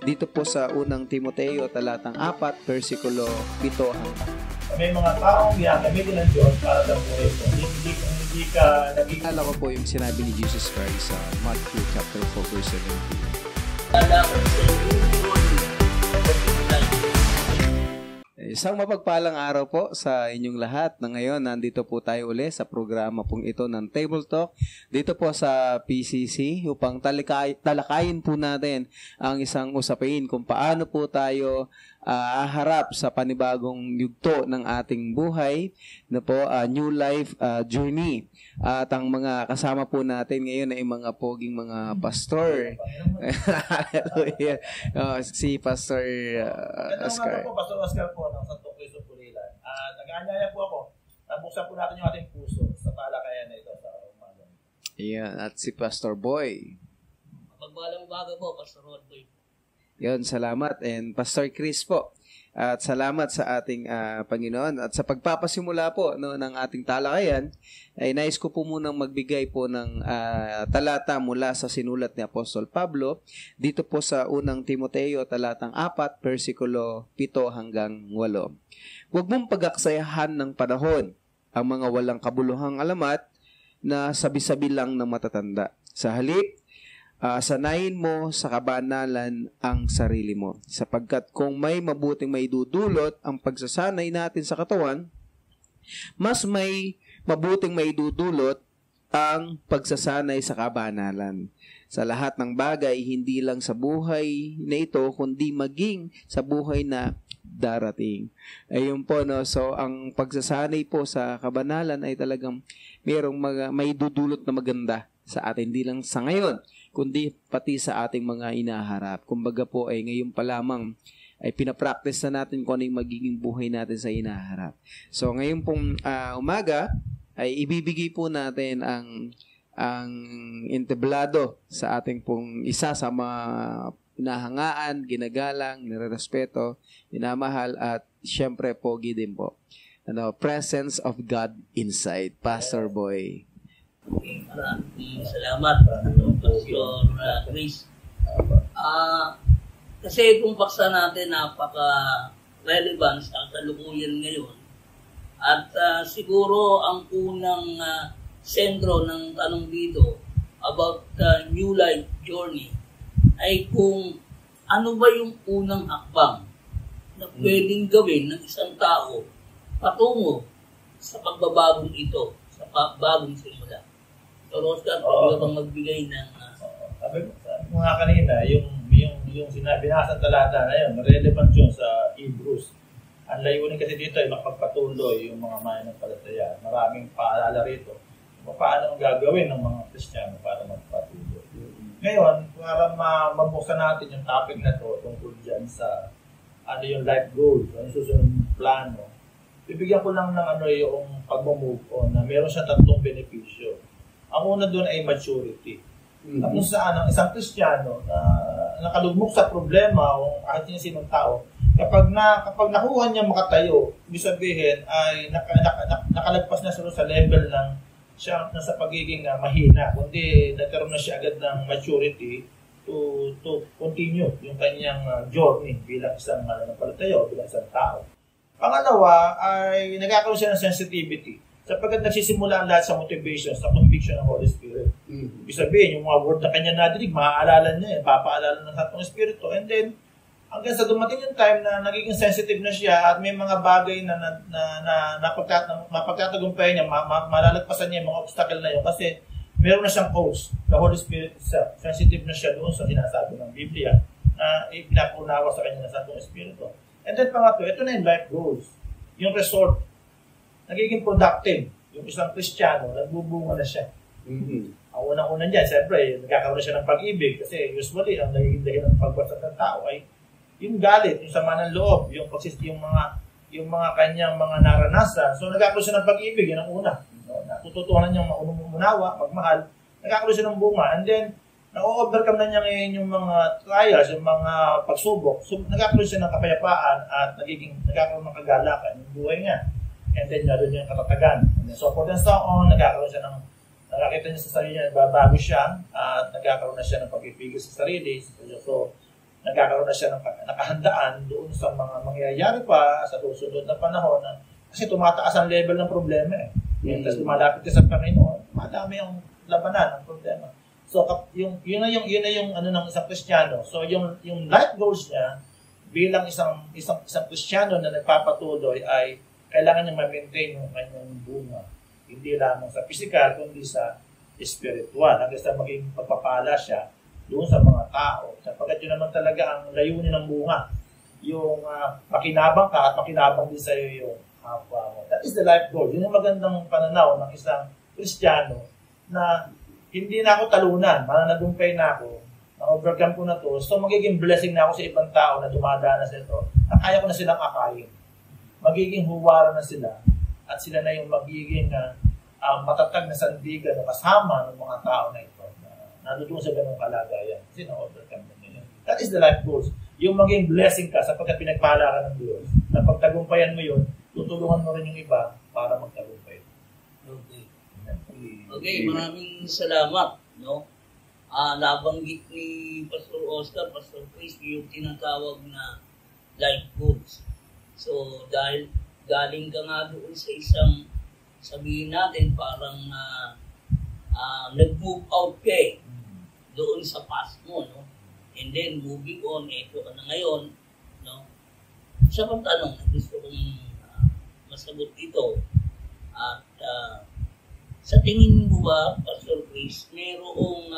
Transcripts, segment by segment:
dito po sa unang Timoteo talatang 4, versikulo 7. May mga taong gagamitin ng Diyos para sa buhay mo. Hindi ka naging... Alala ko po yung sinabi ni Jesus Christ sa Matthew chapter 4, verse 17. Isang mapagpalang araw po sa inyong lahat na ngayon nandito po tayo uli sa programa pong ito ng Table Talk dito po sa PCC upang talakayin po natin ang isang usapin kung paano po tayo harap sa panibagong yugto ng ating buhay na po New Life Journey. At ang mga kasama po natin ngayon ay mga poging mga pastor. Hallelujah. Si Pastor Oscar. Pastor Oscar po ng Santo Cristo Pulilan. Nag-aanyaya po ako. Nabuksan po natin yung ating puso sa talakayan na ito sa umaga. Ayan. At si Pastor Boy. Pagbalang umaga po, Pastor Rod Boy. Yun, salamat. And Pastor Chris po. At salamat sa ating Panginoon. At sa pagpapasimula po ng ating talakayan, ay nais ko po munang magbigay po ng talata mula sa sinulat ni Apostol Pablo dito po sa unang Timoteo talatang 4, versikulo 7 hanggang 8. Huwag mong pagaksayahan ng panahon ang mga walang kabuluhang alamat na sabi-sabi lang ng matatanda. Sa halip, sanayin mo sa kabanalan ang sarili mo. Sapagkat kung may mabuting maidudulot ang pagsasanay natin sa katawan, mas may mabuting maidudulot ang pagsasanay sa kabanalan. Sa lahat ng bagay, hindi lang sa buhay na ito, kundi maging sa buhay na darating. Ayun po, no? So, ang pagsasanay po sa kabanalan ay talagang mayroong maidudulot na maganda sa atin, hindi lang sa ngayon, kundi pati sa ating mga inaharap. Kumbaga po ay ngayon pa lamang ay pinapractice na natin kung ano yung magiging buhay natin sa inaharap. So ngayon pong umaga ay ibibigay po natin ang entablado sa ating pong isa sa mga pinahangaan, ginagalang, nirerespeto, minamahal at syempre pogi din po. Presence of God inside. Pastor Boy. Maraming salamat, Pastor Chris. Kasi itong paksa natin napaka-relevant sa kasalukuyan ngayon. At siguro ang unang sentro ng tanong dito about New Life Journey ay kung ano ba yung unang hakbang na pwedeng gawin ng isang tao patungo sa pagbabagong ito, sa bagong simula. So, Oscar, pwede bang magbigay ng... Sabi mo nga kanina, yung binasang talata na yun, relevant yun sa Hebrews. Ang layunin kasi dito ay makapagpatuloy yung mga mananampalataya. Maraming paalala rito. Paano ang gagawin ng mga Kristiyano para magpatuloy. Ngayon, para mabuksan natin yung topic na to tungkol dyan sa ano yung life goals, ano yung susunod plano, bibigyan ko lang ng yung pag-move on na meron siyang tatlong benepisyo. Ang una doon ay maturity. Kung saan ang isang Kristiyano na nakalugmok sa problema o kahit sinong tao, kapag nakuha niya makatayo, ibig sabihin ay nakalagpas na siya sa level ng siya sa pagiging mahina, kundi nagkaroon na siya agad ng maturity to continue yung kanyang journey bilang isang mananampalataya o bilang isang tao. Pangalawa ay nagkakaroon siya ng sensitivity sapagkat nagsisimula ang lahat sa motivation, sa conviction ng Holy Spirit. Ibig sabihin, yung mga word na kanya nadinig, maaalala niya yan, papaalala ng Santong Espiritu. And then, hanggang sa dumating yung time na nagiging sensitive na siya at may mga bagay na mapagtatagumpay niya, malalagpasan niya yung mga obstacle na yun kasi meron na siyang coach, the Holy Spirit itself. Sensitive na siya doon sa sinasabi ng Biblia na ipinapunawa sa kanya ng Santong Espiritu. And then pangatlo, ito na yung life goals. Yung resort, nagiging productive. Yung isang Kristiyano, nagbubunga na siya. Ang unang-unang dyan, siyempre, nagkakaroon na siya ng pag-ibig kasi usually, ang nagiging dahilan ng pagbagsak ng tao ay yung galit, yung sama ng loob, yung mga kanyang mga naranasan. So, nagkakaroon siya ng pag-ibig, yun ang una. Natututunan niyang umunawa, magmahal, nagkakaroon siya ng bunga. And then, na-overcome na niya ngayon yung mga trials, yung mga pagsubok. So, nagkakaroon siya ng kapayapaan at nagkakaroon ng kagalakan yung buhay niya. And then, naroon niya yung katatagan. And then, so, for the on, nagkakaroon siya ng, nakakita niya sa sarili niya, nagbabago siya, at nagkakaroon na siya ng pag-ibig sa sarili. So, nagkakaroon na siya ng nakahandaan doon sa mga mangyayari pa sa susunod na panahon. Kasi tumataas ang level ng problema eh. Tapos lumalapit ka sa Panginoon, madami yung labanan ng problema. So yun na yung ano ng isang Kristiyano. So yung life goals niya bilang isang Kristiyano na nagpapatuloy ay kailangan niya ma-maintain yung kanyang bunga. Hindi lamang sa physical kundi sa spiritual. Hanggang sa maging pagpapala siya doon sa mga tao. Sapagkat yun naman talaga ang layunin ng bunga. Yung makinabang ka at makinabang din sa'yo yung kapwa mo. That is the life goal. Yun yung magandang pananaw ng isang Kristiyano na hindi na ako talunan, mananagumpay na ako, na-overcome ko na to, so magiging blessing na ako sa ibang tao na dumadanas ito, na kaya ko na silang akayin. Magiging huwara na sila, at sila na yung magiging matatag na sandigan na kasama ng mga tao na ito, na natutungo sa ganung kalagayan, kasi na-overcome na nila. That is the life goals. Yung maging blessing ka sapagkat pinagpala ka ng Diyos, na pagtagumpayan mo yun, tutulungan mo rin yung iba para magtagumpay. Okay, maraming salamat, no? Nabanggit ni Pastor Oscar, Pastor Chris, yung tinatawag na life goals. So, dahil galing ka nga doon sa isang, sabihin natin, parang nag-move out ka doon sa past mo, no? And then, moving on, ito ka na ngayon, no? Isa pang tanong na gusto kong masagot dito. At, sa tingin mo ba, Pastor Chris, mayroong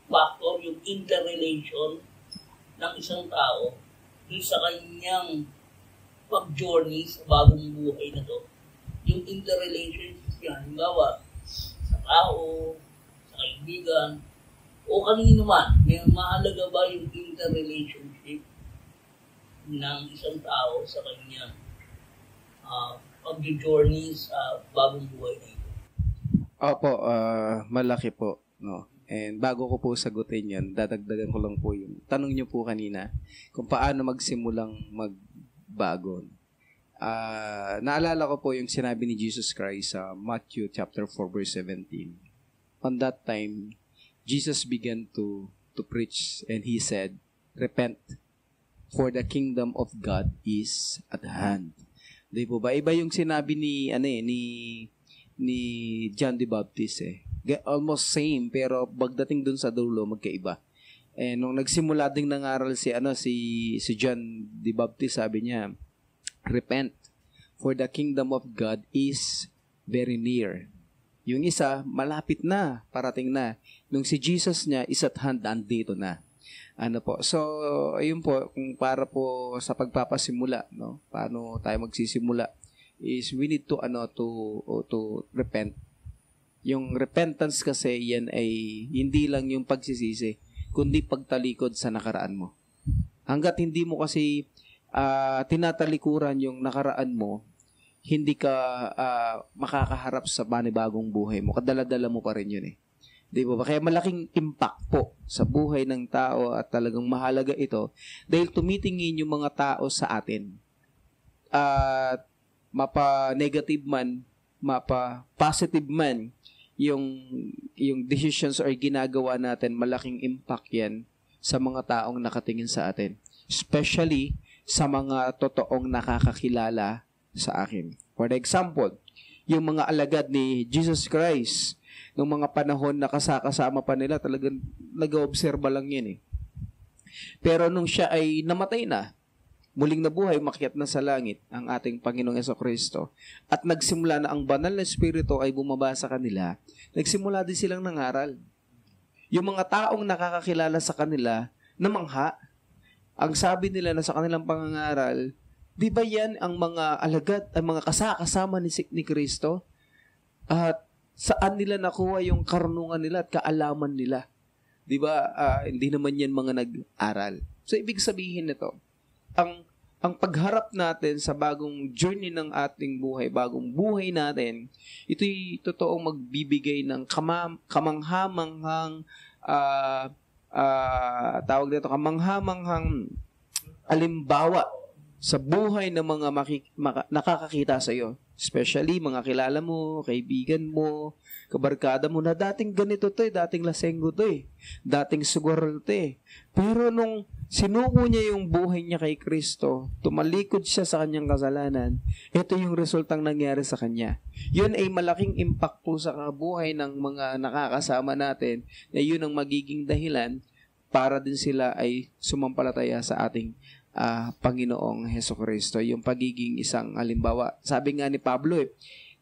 factor yung interrelation ng isang tao yung sa kanyang pag-journey sa bagong buhay na to? Yung interrelationship yan, halimbawa, sa tao, sa kaibigan, o kanino man, may mahalaga ba yung interrelationship ng isang tao sa kanyang pag-journey sa bagong buhay na ito? Opo, malaki po, no. And bago ko po sagutin 'yan, dadagdagan ko lang po yung tanong niyo po kanina kung paano magsimulang magbago. Naalala ko po yung sinabi ni Jesus Christ sa Matthew chapter 4 verse 17. On that time, Jesus began to preach and he said, "Repent, for the kingdom of God is at hand." Di po ba? Iba yung sinabi ni John the Baptist almost same, pero pagdating dun sa dulo magkaiba. Nung nagsimula ding nangaral si John the Baptist, sabi niya, "Repent, for the kingdom of God is very near." Yung isa, malapit na, parating na. Nung si Jesus niya, is at hand, andito na. So, ayun po, kung para po sa pagpapasimula, no? Paano tayo magsisimula? Is we need to repent. Yung repentance kasi yan ay hindi lang yung pagsisisi, kundi pagtalikod sa nakaraan mo. Hanggat hindi mo kasi tinatalikuran yung nakaraan mo, hindi ka makakaharap sa panibagong buhay mo. Kadala-dala mo pa rin yun Di ba? Kaya malaking impact po sa buhay ng tao at talagang mahalaga ito dahil tumitingin yung mga tao sa atin. Mapa-negative man, mapa-positive man, yung decisions or ginagawa natin, malaking impact yan sa mga taong nakatingin sa atin. Especially sa mga totoong nakakakilala sa akin. For example, yung mga alagad ni Jesus Christ, nung mga panahon na kasama pa nila, talagang nag-obserba lang yan Pero nung siya ay namatay na, muling nabuhay, makyat na sa langit ang ating Panginoong Jesucristo. At nagsimula na ang banal na Espiritu ay bumaba sa kanila. Nagsimula din silang nangaral. Yung mga taong nakakakilala sa kanila, namangha. Ang sabi nila na sa kanilang pangangaral, di ba yan ang mga alagad, ang mga kasama ni Kristo? At saan nila nakuha yung karunungan nila at kaalaman nila? Di ba? Hindi naman yan mga nag-aral. So, ibig sabihin nito, ang pagharap natin sa bagong journey ng ating buhay, bagong buhay natin, ito'y totoong magbibigay ng kamanghamanghang kamanghamanghang alimbawa sa buhay ng mga nakakakita sa iyo. Especially mga kilala mo, kaibigan mo, kabarkada mo na dating ganito to dating lasenggo to dating sugar to Pero nung sinuko niya yung buhay niya kay Kristo, tumalikod siya sa kanyang kasalanan, ito yung resultang nangyari sa kanya. Yun ay malaking impact po sa kabuhay ng mga nakakasama natin na yun ang magiging dahilan para din sila ay sumampalataya sa ating Panginoong Hesukristo. Yung pagiging isang halimbawa. Sabi nga ni Pablo,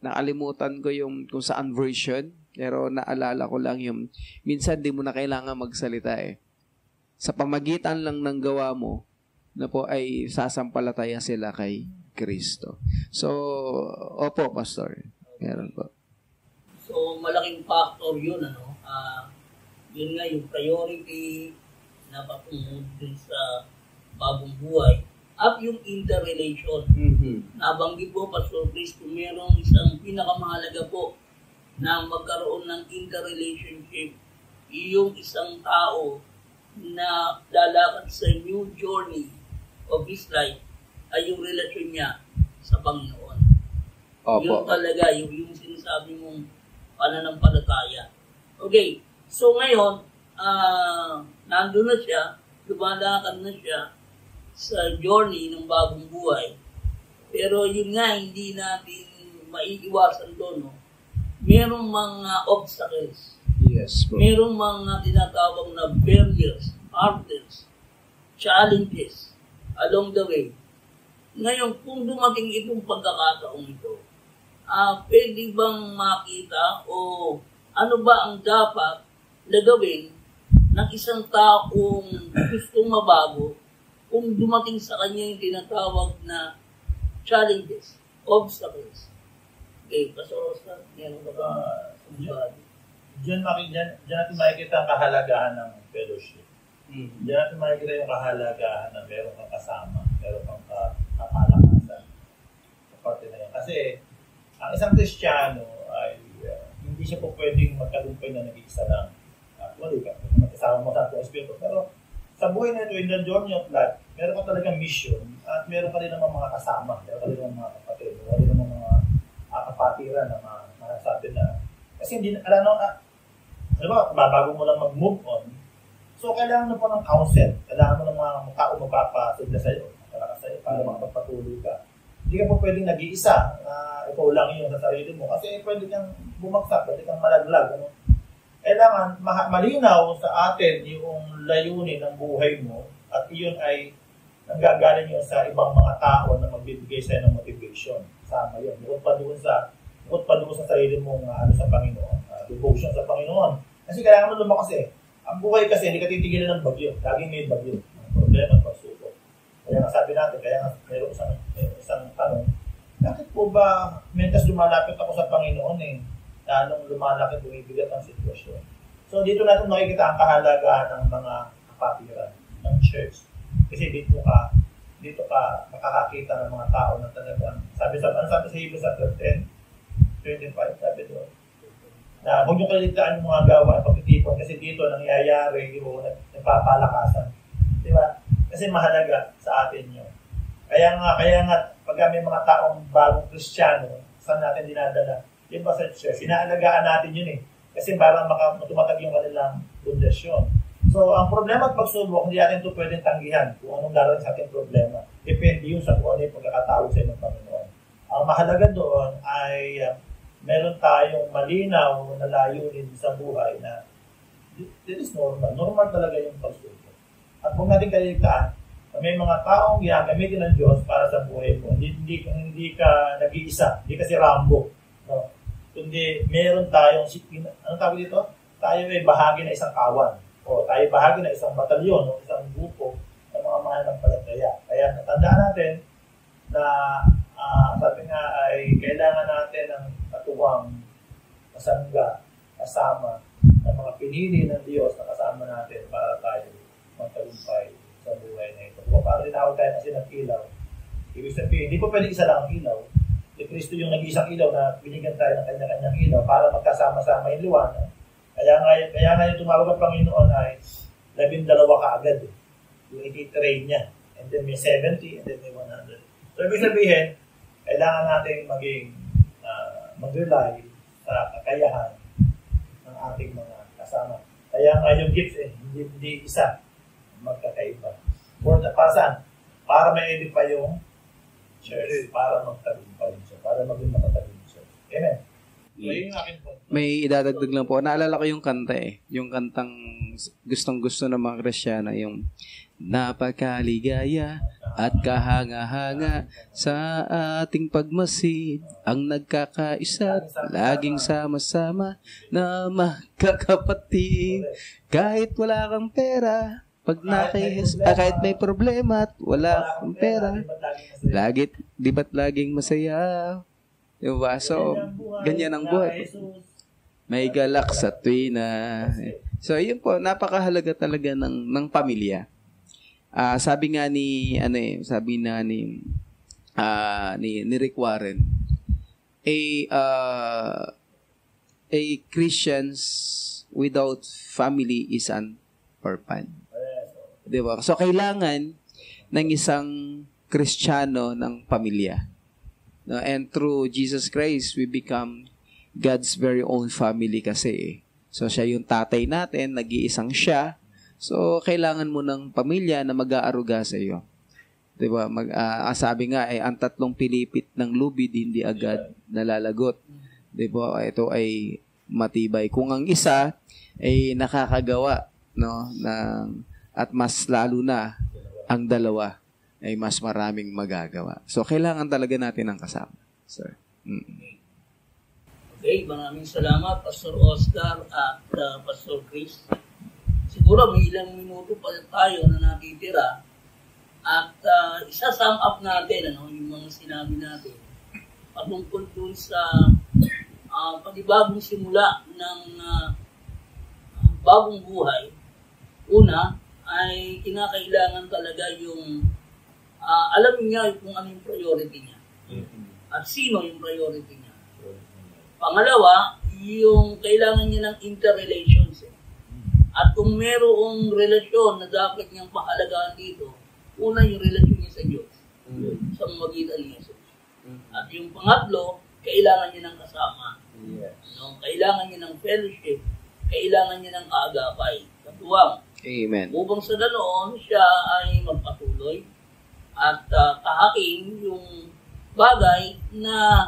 nakalimutan ko yung kung saan version, pero naalala ko lang yung minsan di mo na kailangan magsalita Sa pamagitan lang ng gawa mo, na po ay sasampalataya sila kay Kristo. So, opo, Pastor. Meron po. So, malaking factor yun, yun nga yung priority na patunod din sa bagong buhay at yung interrelation. Nabanggit po, Pastor Chris, kung merong isang pinakamahalaga po na magkaroon ng interrelationship, yung isang tao na lalakad sa new journey of his life ay yung relasyon niya sa Panginoon. Opo. Yun talaga, yung sinasabi mong pananampalataya. Okay, so ngayon, nandun na siya, lumalakad na siya sa journey ng bagong buhay. Pero yun nga, hindi natin maiiwasan doon. Merong mga obstacles. Yes, bro. Merong mga tinatawag na barriers, hurdles, challenges along the way. Ngayon, kung dumating itong pagkakataong ito, pwede bang makita o ano ba ang dapat na gawin ng isang taong gustong mabago kung dumating sa kanya yung tinatawag na challenges, obstacles? Okay, Pastor Oscar, meron ka ba? Diyan natin makikita ang kahalagahan ng fellowship. Diyan natin makikita yung kahalagahan na meron kang kasama, meron kang kapalakasan sa parte na yan. Kasi ang isang Kristiyano ay hindi siya po pwedeng magtagumpay na nag-iisa lang. Actually, magkasama mo sa Espiritu. Pero sa buhay na ito, in the journey of life, meron ka talagang mission at meron ka rin naman mga kasama, meron ka rin naman mga kapatid, meron ka rin naman mga kapatiran na masasabi na kasi hindi, bago mo lang mag-move on, so kailangan mo po ng counsel, kailangan mo ng mga tao magpapasugda sa'yo, para makapagpatuloy ka. Hindi ka po pwedeng nag-iisa na ikaw lang yung sa sarili mo kasi pwede kang bumagsak, pwede kang malaglag. Kailangan malinaw sa atin yung layunin ng buhay mo at iyon ay nanggagaling yun sa ibang mga tao na magbibigay sa'yo ng motivation. Sama yun. Bukod pa doon sa sarili mong sa Panginoon, devotion sa Panginoon. Kasi kailangan mo lumakas Ang buhay kasi, hindi ka titigilan ng bagyo. Laging may bagyo. Problema at pagsubok. Kaya nga sabi natin, kaya nga mayroon isang tanong, bakit po ba mentas lumalapit ako sa Panginoon lalong lumalapit, bumibigat ang sitwasyon. So dito natin makikita ang kahalagahan ng mga kapatiran ng church. Kasi dito ka makakakita ng mga tao na talagang, sabi sa Hebrews 10:25, sabi doon, na huwag nyo kaliligtaan yung mga gawa at pagtitipon kasi dito nangyayari yung nagpapalakasan. Di ba? Kasi mahalaga sa atin yun. Kaya nga, pag may mga taong bagong Kristiyano, saan natin dinadala? Yun ba sa church? Inaalagaan natin yun Kasi parang tumatag yung kanilang pundasyon. So, ang problema at pagsubok, hindi natin ito pwedeng tanggihan kung anong darating sa ating problema. Depende yun sa kung ano yung pagkakatawag sa ng Panginoon. Ang mahalaga doon ay meron tayong malinaw na layunin sa buhay na this is normal. Normal talaga yung pagsubok. At kung natin kaliligtaan, may mga taong ginagamitin ng Diyos para sa buhay mo. Hindi ka nag-iisa. Hindi ka si Rambo. No? Kundi meron tayong, anong tawag dito? Tayo ay bahagi na isang kawan. O tayo bahagi na isang batalyon o isang grupo ng mga mananampalataya. Kaya natandaan natin na sabi nga ay kailangan natin ng katuwang kasangga, kasama ng mga pinili ng Diyos na kasama natin para tayo magtagumpay sa buhay na ito. Kung parang tinawag tayo kasi ng ilaw, ibig sabihin, hindi po pwede isa lang ang ilaw. Si Kristo yung nag-isang ilaw na binigyan tayo ng kanya-kanyang ilaw para magkasama-sama yung liwanag. Kaya nga yung tumawag ang Panginoon ay 12 kaagad. Yung ititrain niya. And then may 70, and then may 100. So, ibig sabihin, kailangan natin mag-rely sa kakayahan ng ating mga kasama. Kaya nga yung gifts hindi isa magkakaiba. Para saan? Para may pa yung church. Para magtagumpay siya. Para maging matatagin siya. Amen. So, yun yung akin po. May idadagdag lang po. Naalala ko yung kanta Yung kantang gustong-gusto ng mga Kristiyano, yung napakaligaya at kahanga-hanga sa ating pagmasid, ang nagkakaisa, laging sama-sama na magkakapatid. Kahit wala kang pera, kahit may problema at wala kang pera, di ba't laging masaya? Diba? So, ganyan ang buhay. May galak sa tuwina. So, yun po, napakahalaga talaga ng pamilya. Sabi nga ni Rick Warren, a Christians without family is an orphan. Diba? So, kailangan ng isang Kristiyano ng pamilya. No? And through Jesus Christ, we become God's very own family kasi. So, siya yung tatay natin, nag-iisang siya. So, kailangan mo ng pamilya na mag-aaruga sa iyo. Diba? Sabi nga, ang tatlong pilipit ng lubid, hindi agad nalalagot. Diba? Ito ay matibay. Kung ang isa ay nakakagawa, no, at mas lalo na ang dalawa ay mas maraming magagawa. So, kailangan talaga natin ng kasama. Sir. Okay, maraming salamat, Pastor Oscar at Pastor Chris. Siguro may ilang minuto pa tayo na natitira at isa-sum up natin yung mga sinabi natin patungkol dun sa panibagong simula ng bagong buhay. Una ay kinakailangan talaga yung alamin niya kung ano yung priority niya at sino yung priority niya. Pangalawa, yung kailangan niya ng interrelations. At kung merong relasyon na dapat niyang pahalagahan dito, una yung relasyon niya sa Diyos, sa magitan ni Jesus. At yung pangatlo, kailangan niya ng kasama. No? Kailangan niya ng fellowship, kailangan niya ng kaagapay. Katuwang. Amen. Upang sa ganoon, siya ay magpatuloy at kahaking yung bagay na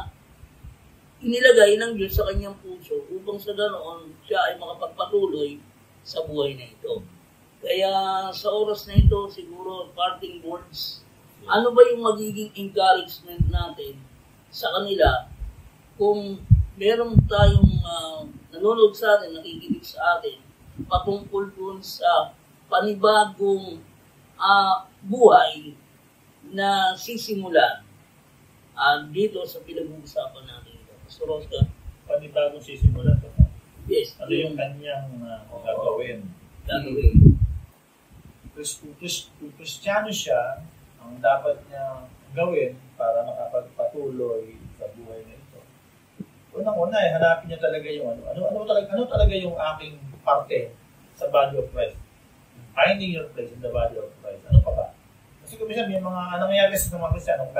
inilagay ng Diyos sa kanyang puso upang sa ganoon, siya ay makapagpatuloy sa buhay na ito. Kaya sa oras na ito, siguro parting words, ano ba yung magiging encouragement natin sa kanila kung meron tayong nanonood sa atin, nakikinig sa atin, patungkol dun sa panibagong buhay na sisimulan dito sa pinag-uusapan natin ito. Pastor Oscar? Panibagong sisimulan. Yes. Ano yung kanyang gagawin? Kung Kristiyano siya, ang dapat niya gawin para makapagpatuloy sa buhay na ito. Unang-una, hanapin niya talaga yung ano talaga yung aking parte sa body of Christ. Finding your place in the body of Christ. Ano pa ba? Kasi kung minsan may mga nangyayari sa mga Kristiyano, kung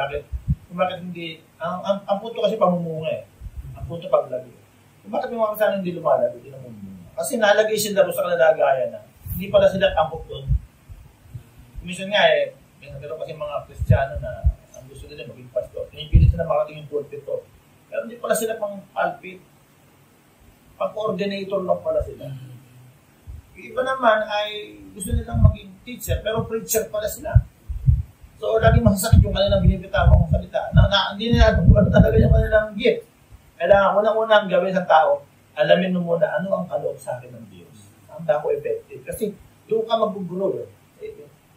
bakit hindi, ang punto kasi pamumunga Ang punto paglabi. Kung bakit may mga Kristiyano hindi lumalabi, hindi namumunga. Kasi nalagay sila sa kalalagayan na hindi pala sila tangkok doon. Minsan nga may nagkaroon kasi mga Kristiyano na ang gusto nila maging pastor. Pinipilit sila makating yung pulpit to. Pero hindi pala sila pang pulpit. Pang-coordinator lang pala sila. Yung iba naman ay gusto nilang maging teacher, pero preacher pala sila. So, laging masasakit yung kanilang binibitawang salita. Hindi nila ano talaga yung kanilang gift. Kailangan unang-unang gawin sa tao, alamin mo muna ano ang kaloob sa akin ng Diyos. Ang dako effective. Kasi doon ka mag-grow.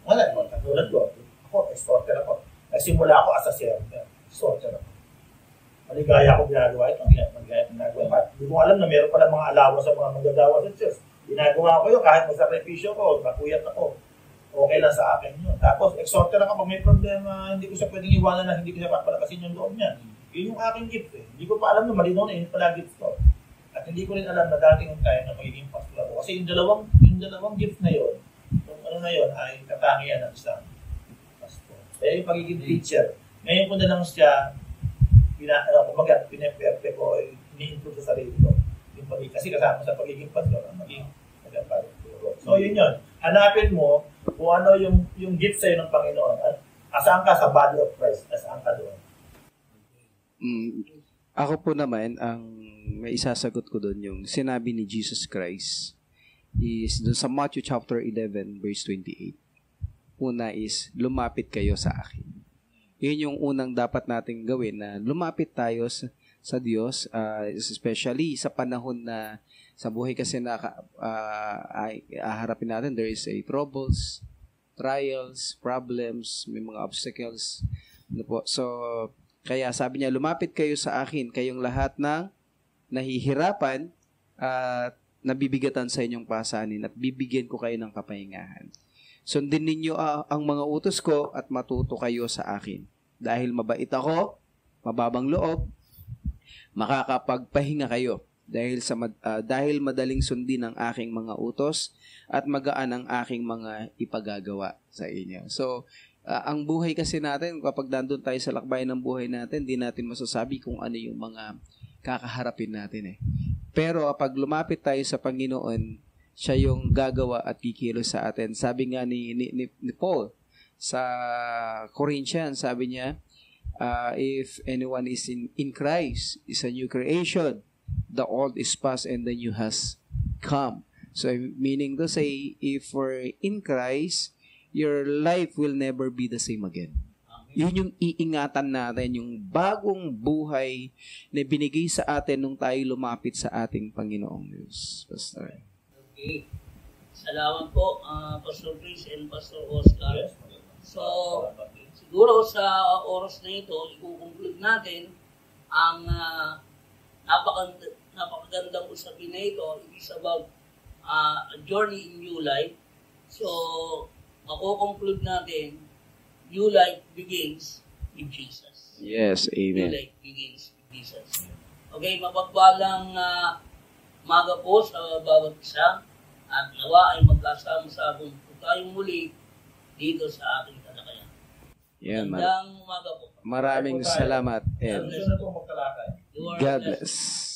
Wala naman. Katulad ko. Ako, exporter ako. Nagsimula ako as a server. Exporter ako. Maligaya ako ginagawa ito. Maligaya ako ginagawa. Hindi mo alam na meron pala mga alawa sa mga magagawa sa Diyos. Ginagawa ko yun kahit magsakripisyo ko, makuyat ako. Okay lang sa akin yun. Tapos, exhorter ako pag may problema, hindi ko siya pwedeng iwanan na hindi ko siya papalakasin yung loob niya. Yun yung aking gift Hindi ko pa alam na malinaw na yun pala gift ko. At hindi ko rin alam na dating yung tayo na magiging pastor ako. Kasi yung dalawang gift na yun, yung ano na yun, ay katangian ng isang pastor. Kaya yung pagiging teacher, ngayon ko na lang siya, pineperte ko, ini-improve sa sarili ko. Kasi kasama sa pagiging pastor, ang maging nagpapalagpuro. So yun yun. Hanapin mo kung ano yung gift sa'yo ng Panginoon. At asaan ka sa body of Christ? Asaan ka doon? Ako po naman, ang may isasagot ko doon yung sinabi ni Jesus Christ is doon sa Matthew chapter 11 verse 28. Una is, lumapit kayo sa akin. Yun yung unang dapat nating gawin, na lumapit tayo sa Diyos, especially sa panahon na sa buhay kasi na haharapin natin, there is a troubles, trials, problems, may mga obstacles. Ano po? So, kaya sabi niya, lumapit kayo sa akin, kayong lahat ng nahihirapan at nabibigatan sa inyong pasanin at bibigyan ko kayo ng kapahingahan. Sundin ninyo ang mga utos ko at matuto kayo sa akin. Dahil mabait ako, mababang loob, makakapagpahinga kayo. Dahil madaling sundin ang aking mga utos at magaan ang aking mga ipagagawa sa inyo. So, ang buhay kasi natin, kapag nandun tayo sa lakbayan ng buhay natin, di natin masasabi kung ano yung mga kakaharapin natin eh. Pero kapag lumapit tayo sa Panginoon, siya yung gagawa at kikilos sa atin. Sabi nga ni Paul sa Corinthians, sabi niya, if anyone is in Christ, is a new creation. The old is past and the new has come. So, meaning to say, if we're in Christ, your life will never be the same again. Yun yung iingatan natin, yung bagong buhay na binigay sa atin nung tayo lumapit sa ating Panginoong Diyos. Pastor. Okay. Salamat po, Pastor Chris and Pastor Oscar. So, siguro sa oras na ito, i-conclude natin ang napakagandang usapin na ito. It is about a journey in new life. So, mako-conclude natin, new life begins with Jesus. Yes, amen. New life begins with Jesus. Okay, mapagpalang maga po sa bawat isa at nawa ay magkasama-sabong po tayong muli dito sa ating talakayan. Yan, Magandang umaga po. maraming salamat. And Gusto na po magkalakay. You are God blessed. bless.